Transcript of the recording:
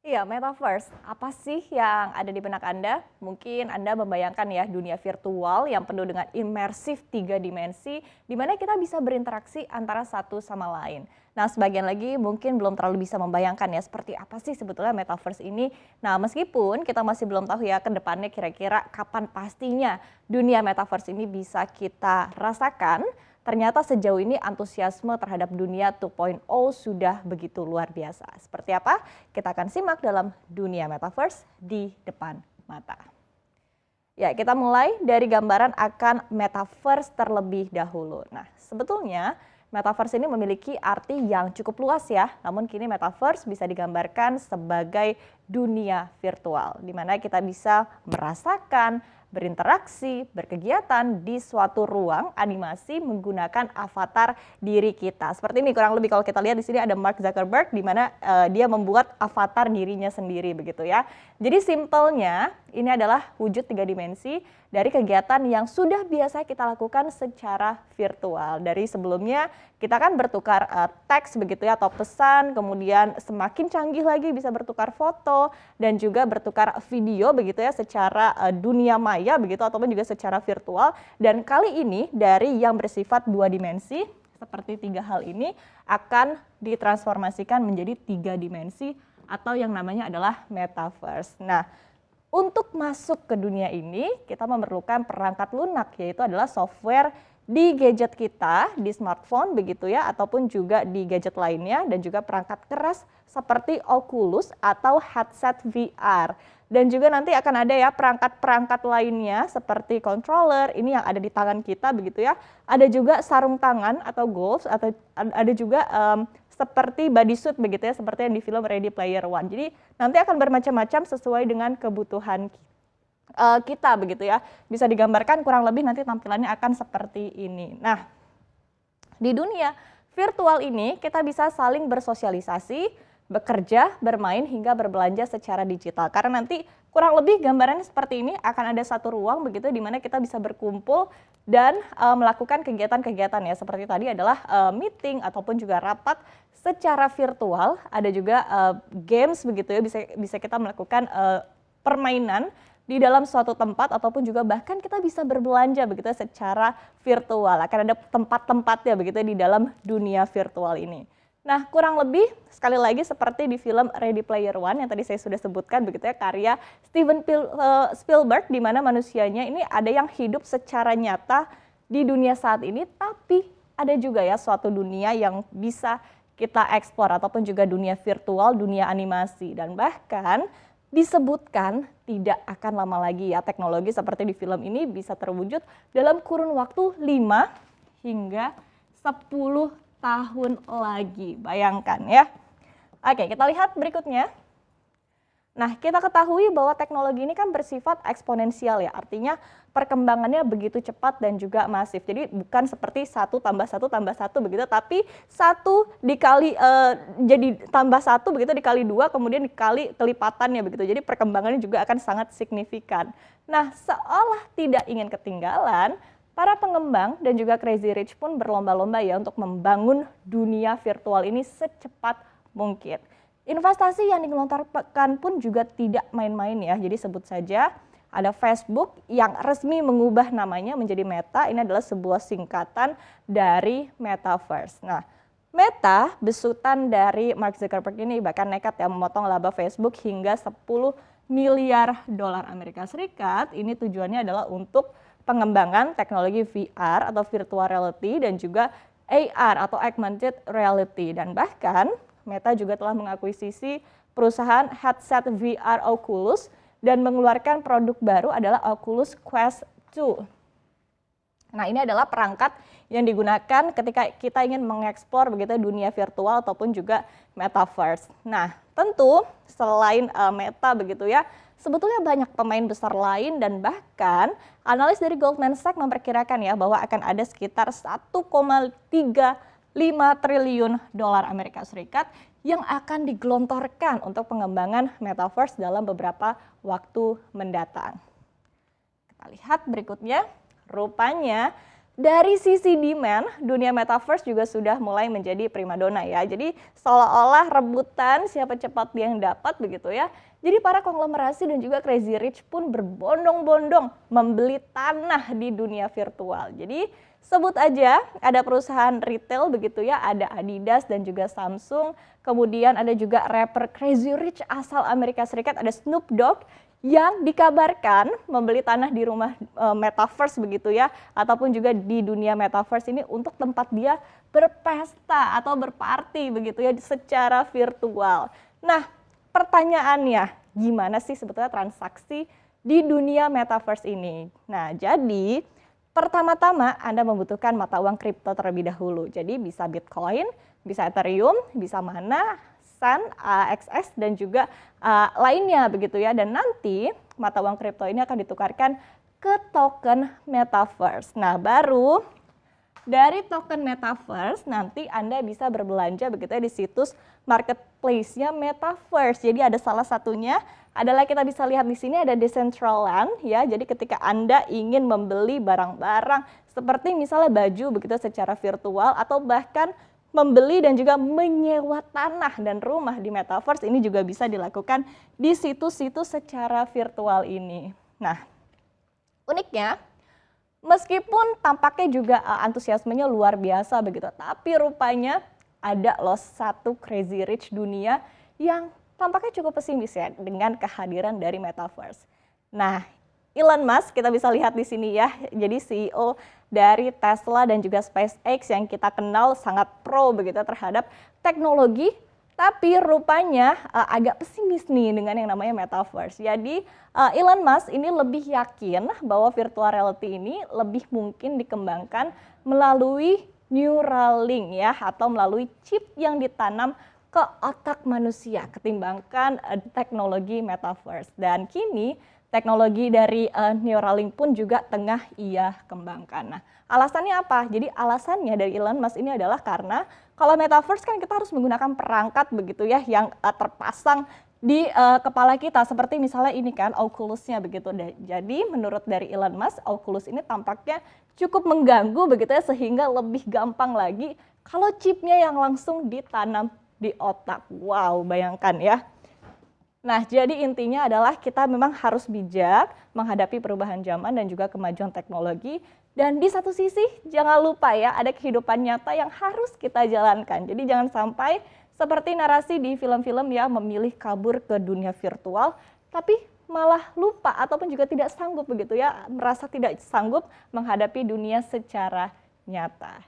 Iya, metaverse. Apa sih yang ada di benak Anda? Mungkin Anda membayangkan ya dunia virtual yang penuh dengan imersif 3 dimensi, di mana kita bisa berinteraksi antara satu sama lain. Nah, sebagian lagi mungkin belum terlalu bisa membayangkan ya seperti apa sih sebetulnya metaverse ini. Nah, meskipun kita masih belum tahu ya ke depannya kira-kira kapan pastinya dunia metaverse ini bisa kita rasakan. Ternyata sejauh ini antusiasme terhadap dunia 2.0 sudah begitu luar biasa. Seperti apa? Kita akan simak dalam dunia metaverse di depan mata. Ya, kita mulai dari gambaran akan metaverse terlebih dahulu. Nah, sebetulnya metaverse ini memiliki arti yang cukup luas ya. Namun kini metaverse bisa digambarkan sebagai dunia virtual, di mana kita bisa merasakan, berinteraksi, berkegiatan di suatu ruang animasi menggunakan avatar diri kita. Seperti ini kurang lebih kalau kita lihat di sini ada Mark Zuckerberg di mana dia membuat avatar dirinya sendiri begitu ya. Jadi simpelnya ini adalah wujud 3 dimensi dari kegiatan yang sudah biasa kita lakukan secara virtual. Dari sebelumnya kita kan bertukar teks begitu ya atau pesan, kemudian semakin canggih lagi bisa bertukar foto dan juga bertukar video begitu ya secara dunia maya begitu ataupun juga secara virtual. Dan kali ini dari yang bersifat 2 dimensi seperti 3 hal ini akan ditransformasikan menjadi 3 dimensi atau yang namanya adalah metaverse. Nah, untuk masuk ke dunia ini, kita memerlukan perangkat lunak, yaitu adalah software di gadget kita, di smartphone begitu ya, ataupun juga di gadget lainnya, dan juga perangkat keras seperti Oculus atau headset VR. Dan juga nanti akan ada ya perangkat-perangkat lainnya seperti controller, ini yang ada di tangan kita begitu ya. Ada juga sarung tangan atau gloves, atau ada juga seperti bodysuit begitu ya, seperti yang di film Ready Player One. Jadi nanti akan bermacam-macam sesuai dengan kebutuhan kita begitu ya. Bisa digambarkan kurang lebih nanti tampilannya akan seperti ini. Nah, di dunia virtual ini kita bisa saling bersosialisasi, bekerja, bermain, hingga berbelanja secara digital. Karena nanti kurang lebih gambarannya seperti ini, akan ada satu ruang begitu di mana kita bisa berkumpul dan melakukan kegiatan-kegiatan ya. Seperti tadi adalah meeting ataupun juga rapat secara virtual. Ada juga games begitu ya, bisa kita melakukan permainan di dalam suatu tempat ataupun juga bahkan kita bisa berbelanja begitu secara virtual. Akan ada tempat-tempatnya begitu di dalam dunia virtual ini. Nah, kurang lebih sekali lagi seperti di film Ready Player One yang tadi saya sudah sebutkan begitu ya, karya Steven Spielberg, di mana manusianya ini ada yang hidup secara nyata di dunia saat ini, tapi ada juga ya suatu dunia yang bisa kita eksplor ataupun juga dunia virtual, dunia animasi, dan bahkan disebutkan tidak akan lama lagi ya teknologi seperti di film ini bisa terwujud dalam kurun waktu 5 hingga 10 tahun lagi. Bayangkan ya. Oke, kita lihat berikutnya. Nah, kita ketahui bahwa teknologi ini kan bersifat eksponensial ya, artinya perkembangannya begitu cepat dan juga masif. Jadi bukan seperti 1+1+1 begitu, tapi 1 dikali jadi tambah 1 begitu dikali 2 kemudian dikali kelipatannya begitu. Jadi perkembangannya juga akan sangat signifikan. Nah, seolah tidak ingin ketinggalan, para pengembang dan juga Crazy Rich pun berlomba-lomba ya untuk membangun dunia virtual ini secepat mungkin. Investasi yang digelontorkan pun juga tidak main-main ya. Jadi sebut saja ada Facebook yang resmi mengubah namanya menjadi Meta. Ini adalah sebuah singkatan dari Metaverse. Nah, Meta, besutan dari Mark Zuckerberg ini bahkan nekat ya memotong laba Facebook hingga 10 miliar dolar Amerika Serikat. Ini tujuannya adalah untuk pengembangan teknologi VR atau virtual reality dan juga AR atau augmented reality. Dan bahkan Meta juga telah mengakuisisi perusahaan headset VR Oculus dan mengeluarkan produk baru adalah Oculus Quest 2. Nah, ini adalah perangkat yang digunakan ketika kita ingin mengeksplor begitu dunia virtual ataupun juga metaverse. Nah, tentu selain Meta begitu ya, sebetulnya banyak pemain besar lain dan bahkan analis dari Goldman Sachs memperkirakan ya bahwa akan ada sekitar 1,35 triliun dolar Amerika Serikat yang akan digelontorkan untuk pengembangan metaverse dalam beberapa waktu mendatang. Kita lihat berikutnya, rupanya Dari sisi demand, dunia metaverse juga sudah mulai menjadi primadona ya. Jadi seolah-olah rebutan siapa cepat dia yang dapat begitu ya. Jadi para konglomerasi dan juga crazy rich pun berbondong-bondong membeli tanah di dunia virtual. Jadi sebut aja ada perusahaan retail begitu ya, ada Adidas dan juga Samsung. Kemudian ada juga rapper crazy rich asal Amerika Serikat, ada Snoop Dogg yang dikabarkan membeli tanah di rumah metaverse begitu ya, ataupun juga di dunia metaverse ini untuk tempat dia berpesta atau berparty begitu ya secara virtual. Nah, pertanyaannya gimana sih sebetulnya transaksi di dunia metaverse ini? Nah, jadi pertama-tama Anda membutuhkan mata uang kripto terlebih dahulu. Jadi bisa Bitcoin, bisa Ethereum, bisa Mana, Sun, AXS dan juga lainnya begitu ya. Dan nanti mata uang kripto ini akan ditukarkan ke token metaverse. Nah, baru dari token metaverse nanti Anda bisa berbelanja begitu ya di situs marketplace-nya metaverse. Jadi ada salah satunya adalah kita bisa lihat di sini ada Decentraland ya. Jadi ketika Anda ingin membeli barang-barang seperti misalnya baju begitu secara virtual atau bahkan membeli dan juga menyewa tanah dan rumah di metaverse ini juga bisa dilakukan di situs-situs secara virtual ini. Nah, uniknya meskipun tampaknya juga antusiasmenya luar biasa begitu, tapi rupanya ada loh satu crazy rich dunia yang tampaknya cukup pesimis ya dengan kehadiran dari metaverse. Nah, Elon Musk kita bisa lihat di sini ya, jadi CEO dari Tesla dan juga SpaceX yang kita kenal sangat pro begitu terhadap teknologi, tapi rupanya agak pesimis nih dengan yang namanya metaverse. Jadi Elon Musk ini lebih yakin bahwa virtual reality ini lebih mungkin dikembangkan melalui Neuralink ya, atau melalui chip yang ditanam ke otak manusia ketimbangkan teknologi metaverse. Dan kini teknologi dari Neuralink pun juga tengah ia kembangkan. Nah, alasannya apa? Jadi alasannya dari Elon Musk ini adalah karena kalau metaverse kan kita harus menggunakan perangkat begitu ya yang terpasang di kepala kita seperti misalnya ini kan Oculus-nya begitu. Jadi menurut dari Elon Musk, Oculus ini tampaknya cukup mengganggu begitu ya sehingga lebih gampang lagi kalau chipnya yang langsung ditanam di otak. Wow, bayangkan ya. Nah, jadi intinya adalah kita memang harus bijak menghadapi perubahan zaman dan juga kemajuan teknologi. Dan di satu sisi jangan lupa ya ada kehidupan nyata yang harus kita jalankan. Jadi jangan sampai seperti narasi di film-film ya memilih kabur ke dunia virtual, tapi malah lupa ataupun juga tidak sanggup begitu ya, merasa tidak sanggup menghadapi dunia secara nyata.